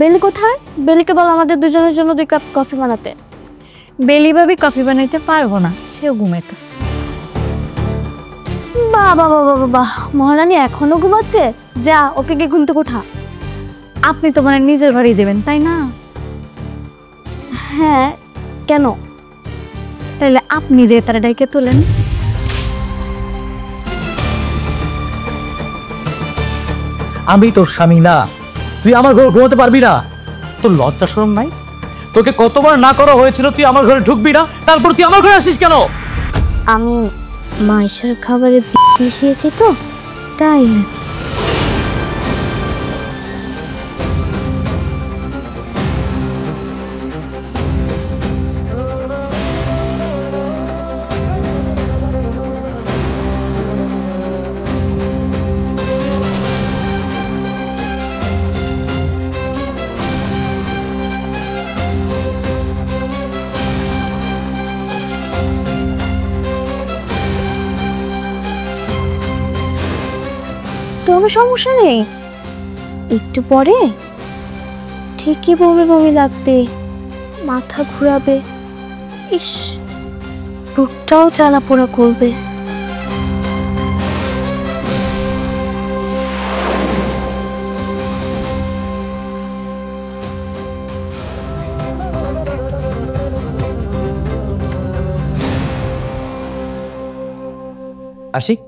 বেলি কোথায়? বেলিকে বল আমাদের দুজনের জন্য 2 কাপ কফি বানাতে। বেলি ভাবি কফি বানাইতে পারবো না, সেও ঘুমাইতেছে। বাহ বাহ বাহ বাহ, মহারানী এখনো ঘুমাচ্ছে? যা ওকে গিয়ে ঘুম থেকে উঠা। আপনি তো মানে নিজের বাড়ি যাবেন তাই না? হ্যাঁ, কেন? তাইলে আপনি যে তারা ডাইকে তোলেন। আমি তোর স্বামী না, তুই আমার ঘরে ঘুমাতে পারবি না? তোর লজ্জা শরম নাই? তোকে কতবার না করা হয়েছিল তুই আমার ঘরে ঢুকবি না, তারপর তুই আমার ঘরে আসিস কেন? আমি মাইশার খাবারে মিশিয়েছি তো, তাই নাকি? কোনো সমস্যা নেই, একটু পরে ঠিকই বমি বমি লাগবে, মাথা ঘুরাবে, ইস বুকটাও জ্বালা পোড়া করবে। আশিক,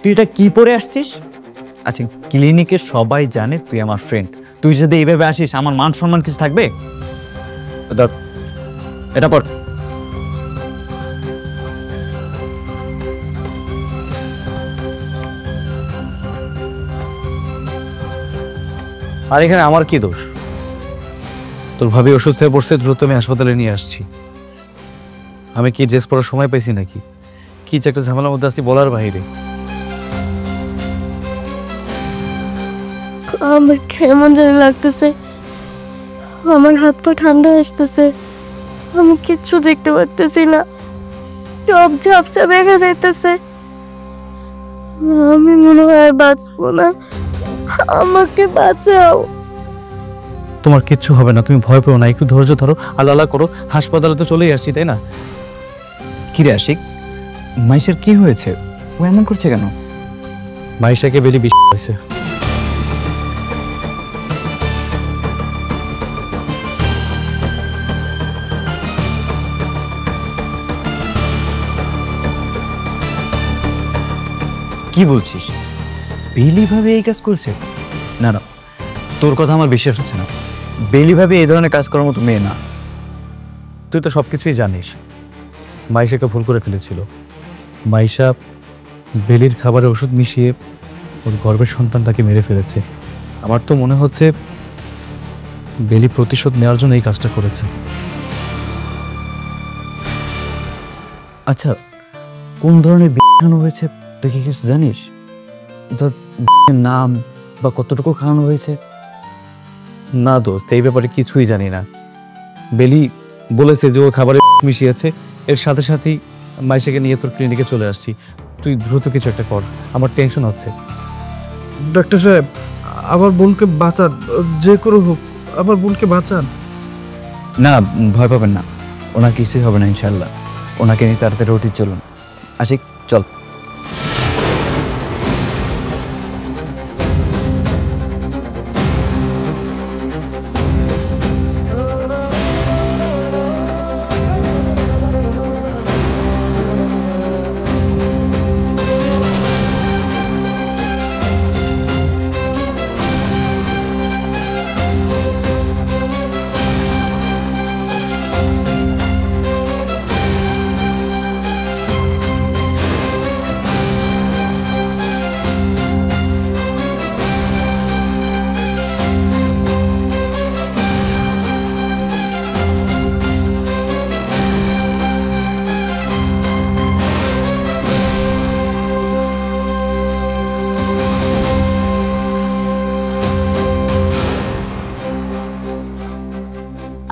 তুই এটা কি পরে আসছিস? আচ্ছা, ক্লিনিকে সবাই জানে তুই আমার ফ্রেন্ড, তুই যদি এইভাবে আসিস আমার মান সম্মান কিছু থাকবে? এটা পর। আর এখানে আমার কি দোষ? তোর ভাবি অসুস্থ হয়ে পড়ছে, দ্রুত আমি হাসপাতালে নিয়ে আসছি। আমি কি ড্রেস পরার সময় পাইছি নাকি? কি যে একটা ঝামেলার মধ্যে আছি বলার বাইরে। আমার কেমন জানি লাগতেছে, আমার হাত পা ঠান্ডা আসতেছে, আমি কিচ্ছু দেখতে পারতেছি না, সব ঝাপসা দেখা যাইতেছে, আমি মনে হয় আর বাঁচবো না, আমাকে বাঁচাও। তোমার কিচ্ছু হবে না, তুমি ভয় পেও না, একটু ধৈর্য ধরো, আল্লাহ করো, হাসপাতালে তো চলেই আসছি তাই না? কিরে আশিক, মাইশার কি হয়েছে? ও এমন করছে কেন? মাইশাকে বেলি বিষ হয়েছে। কি বলছিস? বেলি ভাবে এই কাজ করছে? না না, তোর কথা আমার বিশ্বাস হচ্ছে না। বেলি ভাবে এই ধরনের কাজ করার মতো মেয়ে না। তুই তো সবকিছুই জানিস। মাইশা একটা ভুল করে ফেলেছিল। মাইশা বেলির খাবারে ওষুধ মিশিয়ে ওর গর্ভের সন্তানটাকে মেরে ফেলেছে। আমার তো মনে হচ্ছে বেলি প্রতিশোধ নেওয়ার জন্য এই কাজটা করেছে। আচ্ছা, কোন ধরনের বিষ খাওয়ানো হয়েছে তুই কি কিছু জানিস? তোর নাম বা কতটুকু খাওয়ানো হয়েছে? না দোস্ত, এই ব্যাপারে কিছুই জানি না। বেলি বলেছে যে ও খাবারে মিশিয়েছে, এর সাথে সাথেই মাইশাকে নিয়ে তোর ক্লিনিকে চলে আসছি। তুই দ্রুত কিছু একটা কর, আমার টেনশন হচ্ছে। ডাক্তার সাহেব, আমার বোনকে বাঁচান, যে করে হোক আমার বোনকে বাঁচান। না, ভয় পাবেন না, ওনার কিছুই হবে না ইনশাল্লাহ। ওনাকে নিয়ে তাড়াতাড়ি উঠি, চলুন। আশিক চল।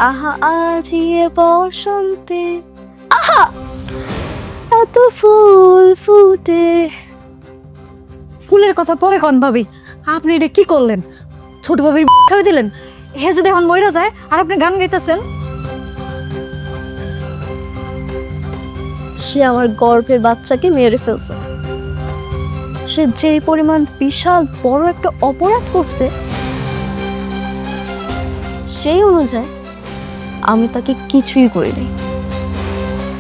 আহা আজিয়ে বসন্তে, আহা এত ফুল ফুটে। ফুলের কথা পরে কোন ভাবি, আপনি এটা কি করলেন? ছোট ভাবির খাওয়াই দিলেন, হে যদি এখন মইরা যায় আর আপনি গান গাইতেছেন। সে আমার গর্ভের বাচ্চাকে মেরে ফেলছে। সে যেই পরিমাণ বিশাল বড় একটা অপরাধ করছে, সেই অনুযায়ী আমি তাকে কিছুই করিনি।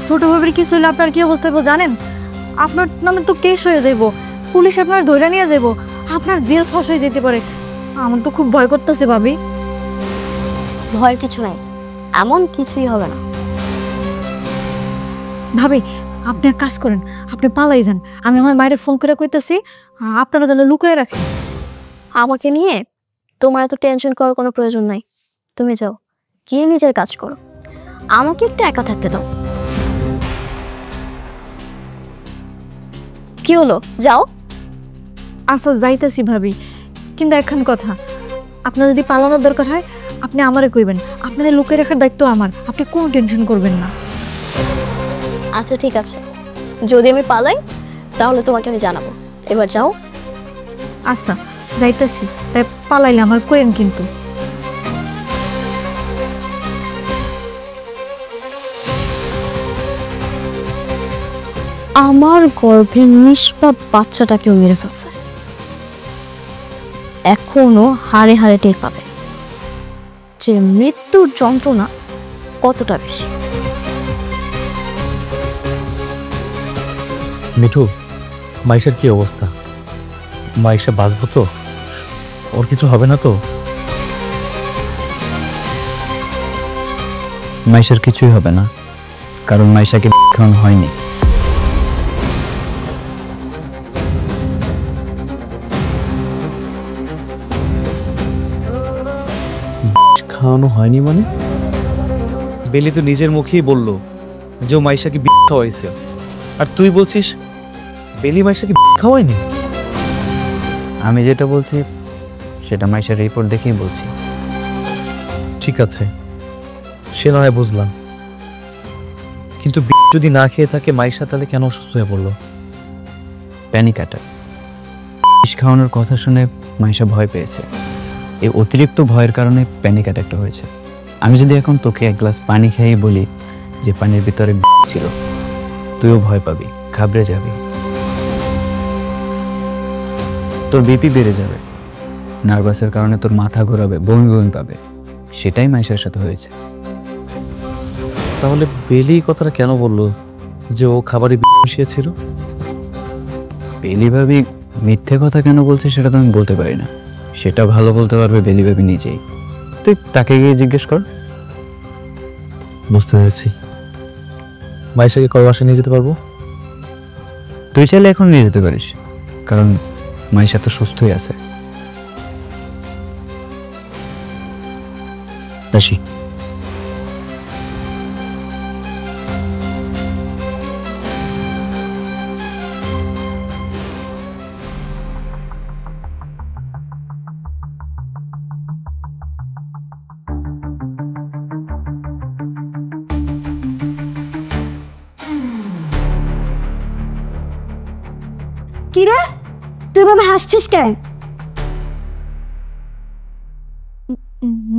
ছোট ভাবির কিছু হইলে আপনার কি অবস্থা হইব জানেন? আপনার নামে তো কেস হয়ে যাইব, পুলিশ আপনার ধরে নিয়ে যাইব, আপনার জেল ফাঁস হয়ে যেতে পারে। আমার তো খুব ভয় করতেছে ভাবি। ভয়ের কিছু নাই, এমন কিছুই হবে না। ভাবি আপনি এক কাজ করেন, আপনি পালাই যান। আমি আমার বাইরে ফোন করে কইতেছি আপনারা যেন লুকিয়ে রাখেন। আমাকে নিয়ে তোমার এত টেনশন করার কোনো প্রয়োজন নাই। তুমি যাও, গিয়ে নিজের কাজ করো, আমাকে একটু একা থাকতে দাও। কি হলো, যাও। আচ্ছা যাইতেছি ভাবি, কিন্তু এখন কথা, আপনার যদি পালানোর দরকার হয় আপনি আমারে কইবেন। আপনাদের লুকিয়ে রাখার দায়িত্ব আমার, আপনি কোনো টেনশন করবেন না। আচ্ছা ঠিক আছে, যদি আমি পালাই তাহলে তোমাকে আমি জানাবো। এবার যাও। আচ্ছা যাইতেছি, তাই পালাইলে আমার কইেন কিন্তু। আমার গর্ভের নিষ্পাপ বাচ্চাটাকেও মেরে ফেলছে। এখনো হাড়ে হাড়ে টের পাবে যে মৃত্যুর যন্ত্রণা কতটা বেশি। মিঠু, মাইশার কি অবস্থা? মাইশা বাঁচবো তো? ওর কিছু হবে না তো? মাইশার কিছুই হবে না, কারণ মাইশাকে খাওয়ানো হয়নি। খাওয়ানো হয়নি মানে? বেলি তো নিজের মুখেই বলল যে ও মাইশাকে খাওয়াইছে, আর তুই বলছিস বেলি মাইশাকে খাওয়ায়নি। আমি যেটা বলছি সেটা মাইশার রিপোর্ট দেখেই বলছি। ঠিক আছে, সে না হয় বুঝলাম, কিন্তু যদি না খেয়ে থাকে মাইশা তাহলে কেন অসুস্থ হয়ে পড়লো? Panic attack. বিষ খাওয়ানোর কথা শুনে মাইশা ভয় পেয়েছে। এই অতিরিক্ত ভয়ের কারণে প্যানিক অ্যাটাকটা হয়েছে। আমি যদি এখন তোকে এক গ্লাস পানি খেয়ে বলি যে পানির ভিতরে বিষ ছিল, তুইও ভয় পাবি, ঘাবড়ে যাবি, তোর বিপি বেড়ে যাবে, নার্ভাসের কারণে তোর মাথা ঘোরাবে, বমি বমি পাবে। সেটাই মাইশার সাথে হয়েছে। তাহলে বেলি কথাটা কেন বললো যে ও খাবারে মিশিয়েছিল? বেলি ভাবি মিথ্যে কথা কেন বলছে সেটা তো আমি বলতে পারি না, সেটা ভালো বলতে পারবে বেলি ভাবি নিজেই। তুই তাকে গিয়ে জিজ্ঞেস কর। বুঝতে পেরেছি। মাইশাকে কয় বাসায় নিয়ে যেতে পারবো? তুই চাইলে এখন নিয়ে যেতে পারিস, কারণ মাইশা তো সুস্থই আছে। আসি। কি রে, তুই ভাবে হাসছিস কেন?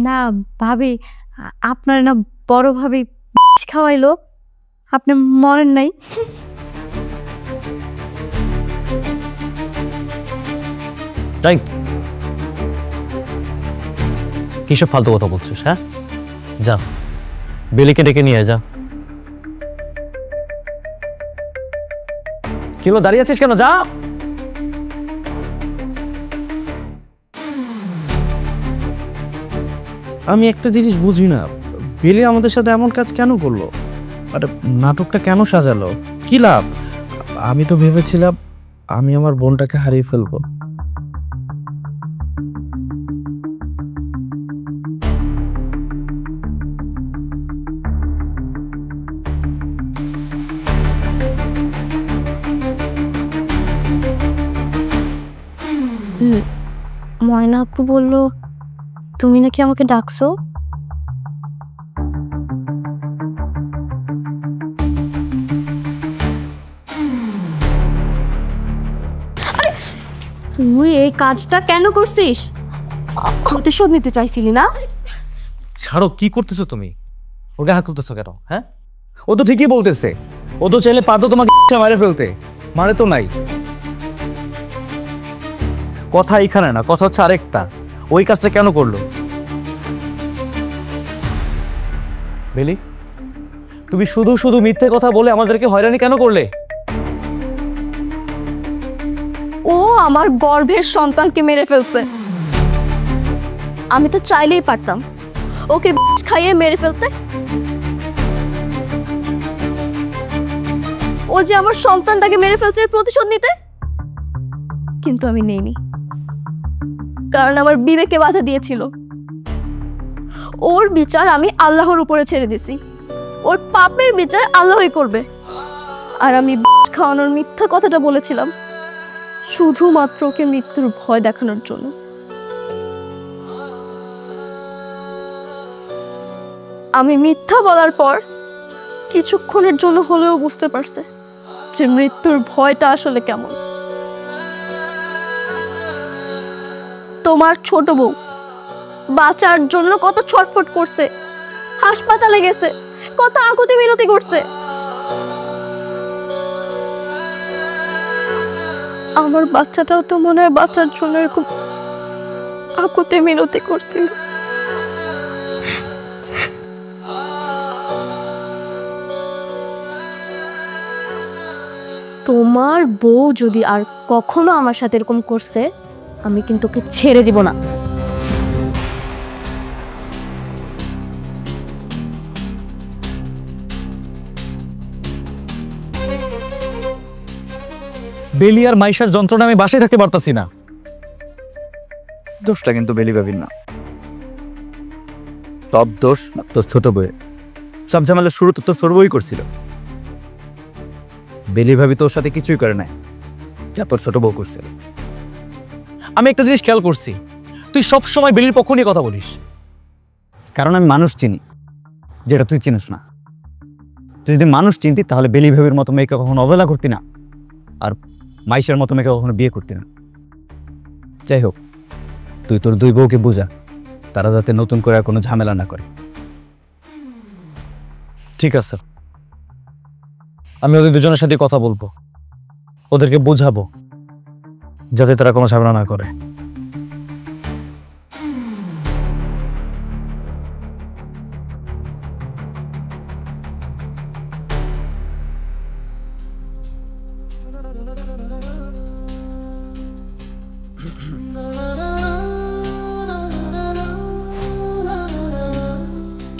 না ভাবি, আপনার না বড় ভাবি খাওয়াইলো, আপনি মরেন নাই? তাই কিসব ফালতু কথা বলছিস? হ্যাঁ, যা বেলিকে ডেকে নিয়ে যা। কিলো দাঁড়িয়ে আছিস কেন? যা। আমি একটা জিনিস বুঝি না, বেলি আমাদের সাথে এমন কাজ কেন করলো? আরে নাটকটা কেন সাজালো? কি লাভ? আমি তো ভেবেছিলাম আমি আমার বোনটাকে হারিয়ে ফেলবো। ময়না আপু বললো তুমি নাকি আমাকে ডাকছো। তুই এই কাজটা কেন করছিস? প্রতিশোধ নিতে চাইছিলি না? ছাড়ো, কি করতেছো তুমি? ওকে হাত তুলতেছো কেন? হ্যাঁ, ও তো ঠিকই বলতেছে। ও তো চাইলে পারতো তোমাকে মারে ফেলতে, মারে তো নাই। কথা এখানে না, কথা হচ্ছে আরেকটা, ওই কাজটা কেন করলো? বেলি, তুমি শুধু শুধু মিথ্যে কথা বলে আমাদেরকে হয়রানি কেন করলে? ও আমার গর্ভের সন্তানকে মেরে ফেলছে। আমি তো চাইলেই পারতাম ওকে খাইয়ে মেরে ফেলতে। ও যে আমার সন্তানটাকে মেরে ফেলছে এর প্রতিশোধ নিতে, কিন্তু আমি নেইনি, কারণ আমার বিবেকে বাধা দিয়েছিল। ওর বিচার আমি আল্লাহর উপরে ছেড়ে দিছি। ওর পাপের বিচার আল্লাহই করবে। আর আমি খাওয়ানোর মিথ্যা কথাটা বলেছিলাম শুধুমাত্র ওকে মৃত্যুর ভয় দেখানোর জন্য। আমি মিথ্যা বলার পর কিছুক্ষণের জন্য হলেও বুঝতে পারছে যে মৃত্যুর ভয়টা আসলে কেমন। তোমার ছোট বউ বাঁচার জন্য কত ছটফট করছে, হাসপাতালে গেছে, কত আকুতি মিনতি করছে। আমার বাচ্চাটাও তো মনে হয় বাচ্চার জন্য এরকম আকুতি মিনতি করছিল। তোমার বউ যদি আর কখনো আমার সাথে এরকম করছে, আমি কিন্তু ওকে ছেড়ে দিব না। বেলি আর মাইশার যন্ত্রণা আমি বাসায় থাকতে পারতাছি না। দোষটা কিন্তু বেলি ভাবির না, সব দোষ তোর ছোট বউয়ের। সব ঝামেলা শুরু তো তোর ছোট বউই করছিল। বেলি ভাবি তোর সাথে কিছুই করে নাই, যা তোর ছোট বউ করছিল। আমি একটা জিনিস খেয়াল করছি, তুই সব সময় বেলির পক্ষ নিয়ে কথা বলিস। কারণ আমি মানুষ চিনি, যেটা তুই চিনিস না। তুই যদি মানুষ চিনতি তাহলে বেলি ভাবির মতো মেয়েকে কখনো অবহেলা করতি না, আর মাইশার মতো মেয়েকে কখনো বিয়ে করতি না। যাই হোক, তুই তোর দুই বউকে বোঝা, তারা যাতে নতুন করে আর কোনো ঝামেলা না করে। ঠিক আছে, আমি ওদের দুজনের সাথে কথা বলবো, ওদেরকে বোঝাবো যাতে তারা কোনো ঝামেলা না করে।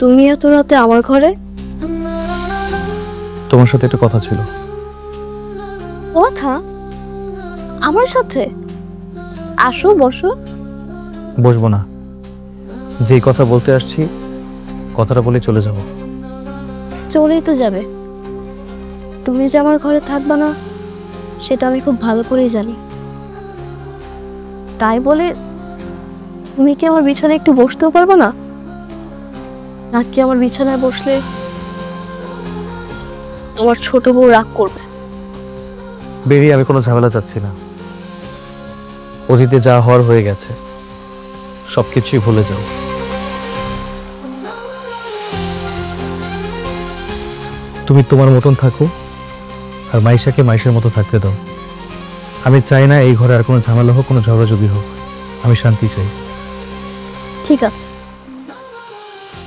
তুমি এত রাতে আমার ঘরে? তোমার সাথে একটা কথা ছিল। কথা? আমার সাথে? আসো, বসো। বসবো না, যেই কথা বলতে আসছি কথাটা বলে চলে যাব। চলেই তো যাবে। তুমি যে আমার ঘরে থাকবা না সেটা আমি খুব ভালো করেই জানি। তাই বলে তুমি কি আমার বিছানায় একটু বসতেও পারবে না? নাকি আমার বিছানায় বসলে তোমার ছোট বউ রাগ করবে? বেরিয়ে আমি কোনো ঝামেলা চাচ্ছি না। অতীতে যা হওয়ার হয়ে গেছে, সবকিছুই ভুলে যাও। তুমি তোমার মতন থাকো, আর মাইশাকে মাইশের মতো থাকতে দাও। আমি চাই না এই ঘরে আর কোনো ঝামেলা হোক, কোনো ঝগড়াঝগড়ি হোক। আমি শান্তি চাই। ঠিক আছে,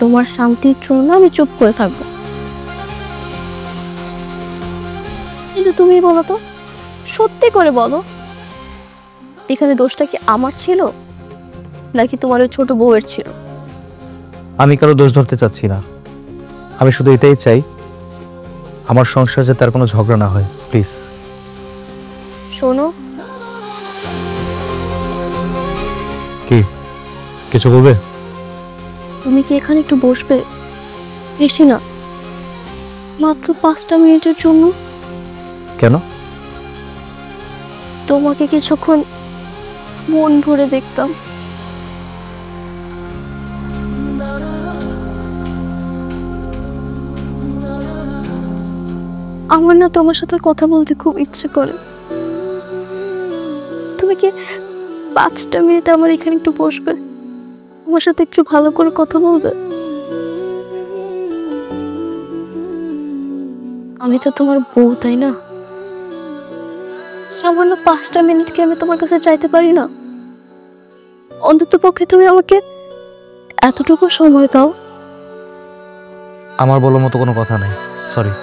তোমার শান্তির জন্য আমি চুপ করে থাকবো। কিন্তু তুমি বলো তো, সত্যি করে বলো, এখানে দোষটা কি আমার ছিল নাকি তোমার ওই ছোট বউয়ের ছিল? আমি কারো দোষ ধরতে চাচ্ছি না, আমি শুধু এটাই চাই আমার সংসার যাতে আর কোনো ঝগড়া না হয়। প্লিজ। শোনো, কি কিছু বলবে? তুমি কি এখানে একটু বসবে? বেশি না, মাত্র 5টা মিনিটের জন্য। কেন? তোমাকে কিছুক্ষণ মন ভরে দেখতাম। আমার না তোমার সাথে কথা বলতে খুব ইচ্ছে করে। তুমি কি 5টা মিনিট আমার এখানে একটু বসবে? আমার সাথে একটু ভালো করে কথা বলবে? আমি তো তোমার বউ, তাই না? সামান্য 5টা মিনিট কি আমি তোমার কাছে চাইতে পারি না? অন্তত পক্ষে তুমি আমাকে এতটুকু সময় দাও। আমার বলার মতো কোনো কথা নাই, সরি।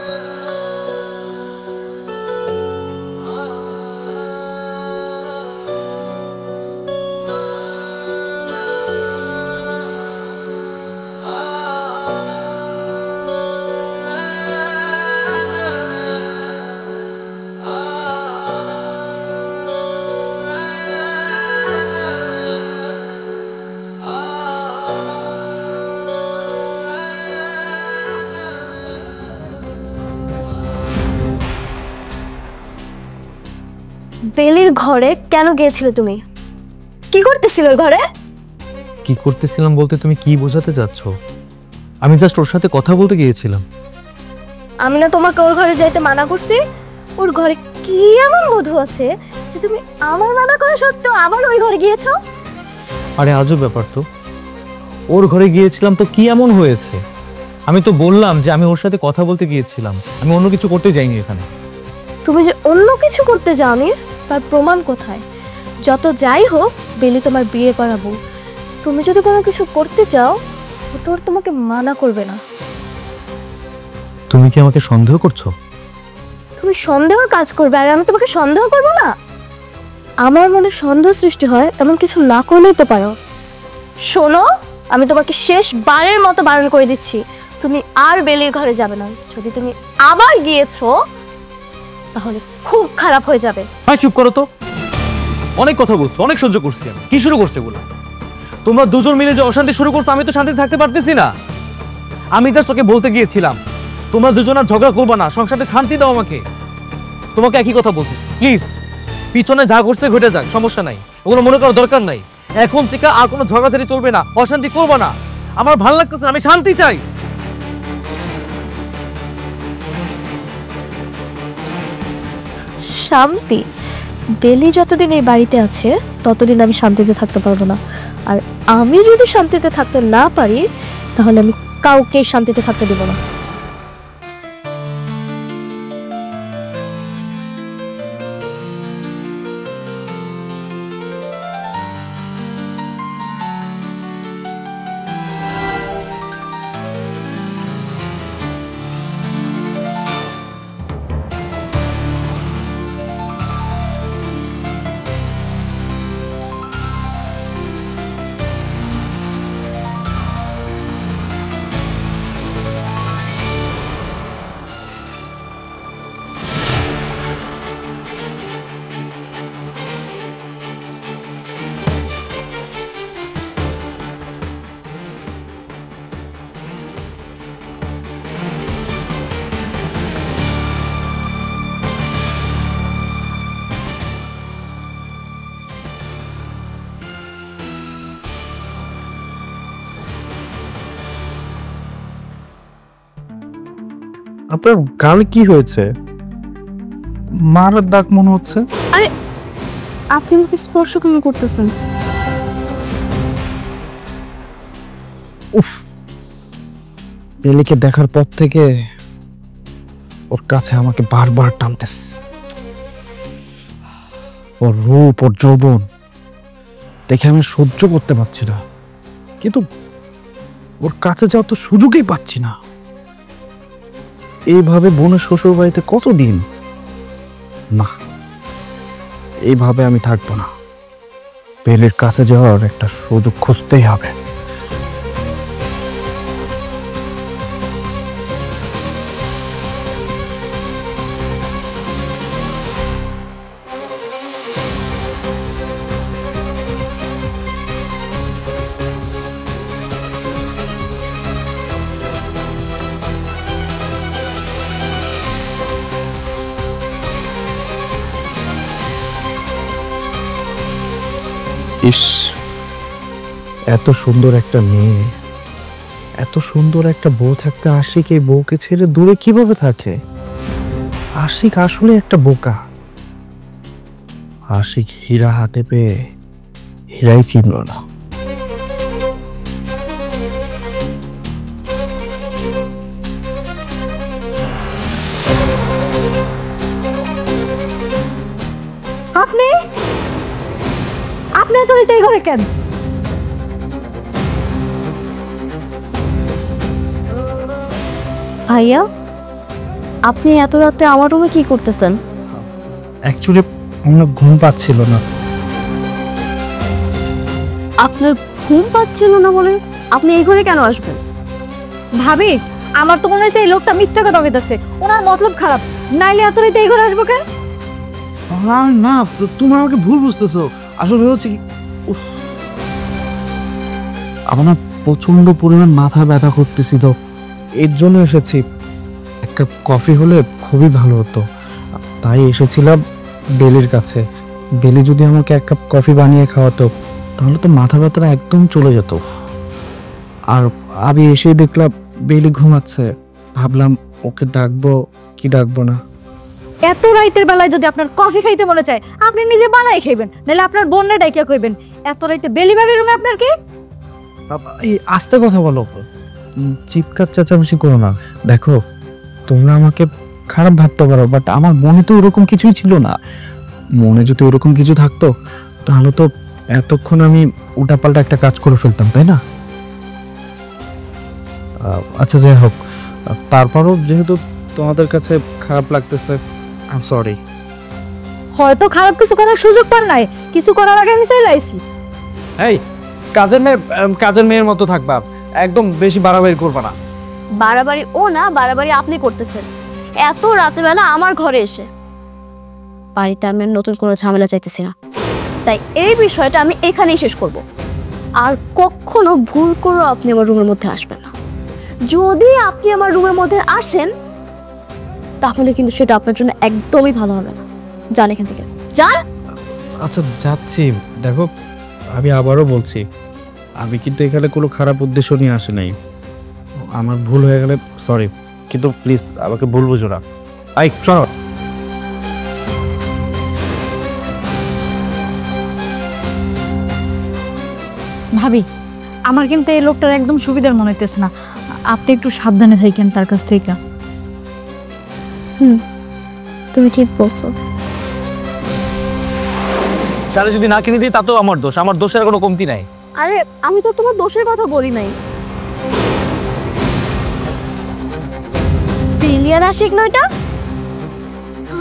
বেলির ঘরে কেন গিয়েছিলে তুমি? কি করতেছিলে ওই ঘরে? কি করতেছিলাম বলতে তুমি কি বোঝাতে চাচ্ছ? আমি জাস্ট ওর সাথে কথা বলতে গিয়েছিলাম। আমি না তোমাকে ওর ঘরে যাইতে মানা করছি? ওর ঘরে কি এমন মধু আছে যে তুমি আমার মানা করা সত্ত্বেও আবার ওই ঘরে গিয়েছো? আরে আজব ব্যাপার তো, ওর ঘরে গিয়েছিলাম তো কি এমন হয়েছে? আমি তো বললাম যে আমি ওর সাথে কথা বলতে গিয়েছিলাম, আমি অন্য কিছু করতে যাইনি এখানে। তুমি যে অন্য কিছু করতে যাওনি তার প্রমাণ কোথায়? যত যাই হোক, বেলি তোমার বিয়ে করাবো। তুমি যদি কোনো কিছু করতে চাও তোর তোমাকে মানা করবে না। তুমি কি আমাকে সন্দেহ করছো? তুমি সন্দেহের কাজ করবে আর আমি তোমাকে সন্দেহ করবো না? আমার মনে সন্দেহ সৃষ্টি হয় এমন কিছু না করলেই তো পারো। শোনো, আমি তোমাকে শেষবারের মতো বারণ করে দিচ্ছি, তুমি আর বেলির ঘরে যাবে না। যদি তুমি আবার গিয়েছো তাহলে খুব খারাপ হয়ে যাবে। হ্যাঁ, চুপ করো তো। অনেক কথা বলছো, অনেক সহ্য করছি আমি। কি শুরু করছে বলো? তোমরা দুজন মিলে যে অশান্তি শুরু করছো, আমি তো শান্তিতে থাকতে পারতেছি না। আমি জাস্ট তোকে বলতে গিয়েছিলাম তোমরা দুজন আর ঝগড়া করবা না, সংসারে শান্তি দাও আমাকে। তোমাকে একই কথা বলতেছি, প্লিজ। পিছনে যা ঘটছে ঘটে যাক, সমস্যা নাই, ওগুলো মনে করার দরকার নাই। এখন থেকে আর কোনো ঝগড়াঝাড়ি চলবে না, অশান্তি করবা না। আমার ভালো লাগতেছে না, আমি শান্তি চাই। শান্তি? বেলি যতদিন এই বাড়িতে আছে ততদিন আমি শান্তিতে থাকতে পারবো না। আর আমি যদি শান্তিতে থাকতে না পারি তাহলে আমি কাউকে শান্তিতে থাকতে দেব না। আপনার গালে কি হয়েছে? মারার দাগ মনে হচ্ছে। আরে আপনি আমাকে স্পর্শ কেন করতেছেন? উফ, বেলিকে দেখার পর থেকে ওর কাছে আমাকে বারবার টানতেছে। ওর রূপ, ওর যৌবন দেখে আমি সহ্য করতে পারছি না, কিন্তু ওর কাছে যাওয়ার তো সুযোগই পাচ্ছি না। এইভাবে বোনের শ্বশুর বাড়িতে কতদিন? না, এইভাবে আমি থাকবো না। বেলির কাছে যাওয়ার একটা সুযোগ খুঁজতেই হবে। ইস, এত সুন্দর একটা মেয়ে, এত সুন্দর একটা বউ থাকতে আশিক এই বউকে ছেড়ে দূরে কিভাবে থাকে? আশিক আসলে একটা বোকা। আশিক হীরা হাতে পেয়ে হীরাই চিনল না। রাতে এই ঘরে কেন? ভাইয়া, আপনি এত রাতে আমার রুমে কি করতেছেন? অ্যাকচুয়ালি আমার ঘুম পাচ্ছিল না। আপনার ঘুম পাচ্ছিল না বলে আপনি এই ঘরে কেন আসবেন? ভাবি, আমার তো মনে হয়েছে এই লোকটা মিথ্যা কথা কইতাছে, ওনার মতলব খারাপ, নাইলে এত রাতে এই ঘরে আসবো কেন? না, তুমি আমাকে ভুল বুঝতেছো। আসলে হচ্ছে কি, উফ, আমার না প্রচন্ড পরিমাণ মাথা ব্যথা করতেছিল, এর জন্য এসেছি। এক কাপ কফি হলে খুবই ভালো হতো, তাই এসেছিলাম বেলির কাছে। বেলি যদি আমাকে এক কাপ কফি বানিয়ে খাওয়াতো তাহলে তো মাথা ব্যথাটা একদম চলে যেত। আর আমি এসে দেখলাম বেলি ঘুমাচ্ছে, ভাবলাম ওকে ডাকবো কি ডাকবো না। এত রাইতের বেলায় যদি আপনার কফি খাইতে মনে চায় আপনি নিজে বানাই খাইবেন, নাহলে আপনার বোনের ডাইকিয়া কইবেন। এত রাইতে বেলি ভাবির রুমে আপনার কি? এই আস্তে কথা বলো, চিৎকার চেঁচামেচি করো না। দেখো, তোমরা আমাকে খারাপ ভাবতে পারো, বাট আমার মনে তো ওরকম কিছুই ছিল না। মনে যদি ওরকম কিছু থাকতো তাহলে তো এতক্ষণ আমি উল্টাপাল্টা একটা কাজ করে ফেলতাম, তাই না? আচ্ছা, যাই হোক, তারপরও যেহেতু তোমাদের কাছে খারাপ লাগতেছে, আই এম সরি। হয়তো খারাপ কিছু করার সুযোগ পান নাই, কিছু করার আগে আমি চাইলে আইছি। এই কাজের মেয়ের মতো থাকবা, একদম বেশি বাড়াবাড়ি করবা না। বাড়াবাড়ি ও না, বাড়াবাড়ি আপনি করতেছেন এত রাতেবেলা আমার ঘরে এসে। বাড়িতে আমি আর নতুন কোনো ঝামেলা চাইতেছি না, তাই এই বিষয়টা আমি এখানেই শেষ করব। আর কখনো ভুল করেও আপনি আমার রুমের মধ্যে আসবেন না। যদি আপনি আমার রুমের মধ্যে আসেন তাহলে কিন্তু সেটা আপনার জন্য একদমই ভালো হবে না। যান এখান থেকে, যান। আচ্ছা, যাচ্ছি। দেখো, আমি আবারও বলছি, আমি কিন্তু এখানে কোনো খারাপ উদ্দেশ্য নিয়ে আসি নাই। আমার ভুল হয়ে গেলে সরি, কিন্তু প্লিজ আমাকে ভুল বুঝো না। আই চলো। ভাবি, আমার কিন্তু এই লোকটার একদম সুবিধার মনে হইতেছে না, আপনি একটু সাবধানে থাকেন তার কাছ থেকে। তুমি ঠিক বলছো। শাড়ি যদি না কিনে দিই তা তো আমার দোষ, আমার দোষের কোনো কমতি নাই। আরে আমি তো তোমার দোষের কথা বলি নাই। ব্রিলিয়ান আশিক না এটা?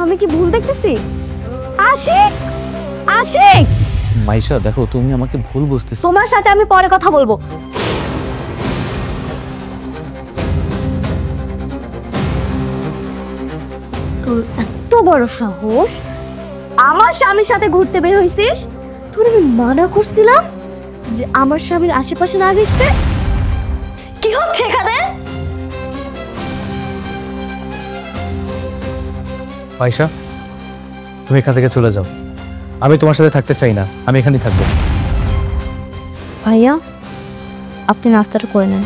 আমি কি ভুল দেখতেছি? আশিক, আশিক! মাইশা, দেখো তুমি আমাকে ভুল বুঝতেছো। তোমার সাথে আমি পরে কথা বলবো। তোর এত বড় সাহস, আমার স্বামীর সাথে ঘুরতে বের হইছিস? তোর আমি মানা করছিলাম যে আমার স্বামীর আশেপাশে না গেছতে। কি হচ্ছে এখানে? মাইশা, তুমি এখান থেকে চলে যাও, আমি তোমার সাথে থাকতে চাই না, আমি এখানেই থাকবো। ভাইয়া, আপনি নাস্তাটা করে নেন।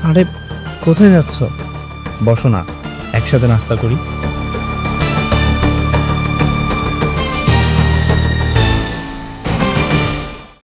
আরে কোথায় যাচ্ছ? বসো না, একসাথে নাস্তা করি।